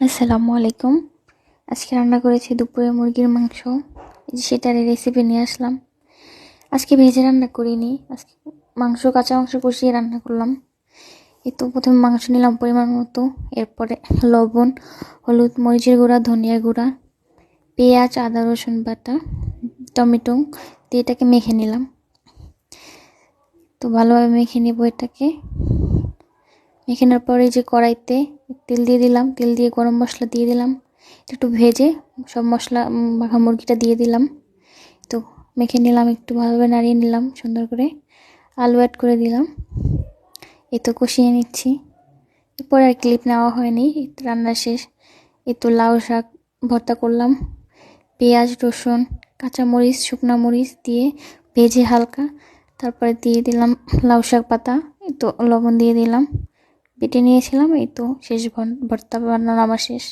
আসসালামু আলাইকুম। আজকে রান্না করেছি দুপুরে মুরগির মাংস। সেটার রেসিপি নিয়ে আসলাম। আজকে ভেজে রান্না করিনি, আজকে কাঁচা মাংস কষিয়ে রান্না করলাম। এই তো প্রথমে মাংস নিলাম পরিমাণ মতো, এরপরে লবণ, হলুদ, মরিচের গুঁড়া, ধনিয়া গুঁড়া, পেঁয়াজ, আদা রসুন বাটা, টমেটো দিয়ে এটাকে মেখে নিলাম। তো ভালোভাবে মেখে নেবো এটাকে। মেখে নেওয়ার পরে যে কড়াইতে তেল দিয়ে দিলাম, তেল দিয়ে গরম মশলা দিয়ে দিলাম, একটু ভেজে সব মশলা মাখা মুরগিটা দিয়ে দিলাম। তো মেখে নিলাম, একটু ভালোভাবে নাড়িয়ে নিলাম সুন্দর করে, আলু অ্যাড করে দিলাম। এই তো কষিয়ে নিচ্ছি। এরপর আর ক্লিপ নেওয়া হয়নি, রান্না শেষ। এই তো লাউ শাক ভর্তা করলাম, পেঁয়াজ, রসুন, কাঁচামরিচ, শুকনো মরিচ দিয়ে ভেজে হালকা, তারপরে দিয়ে দিলাম লাউ শাক পাতা, এই তো লবণ দিয়ে দিলাম, বেটে নিয়েছিলাম। এই তো শেষ, ভর্তা বানানো আমার শেষ।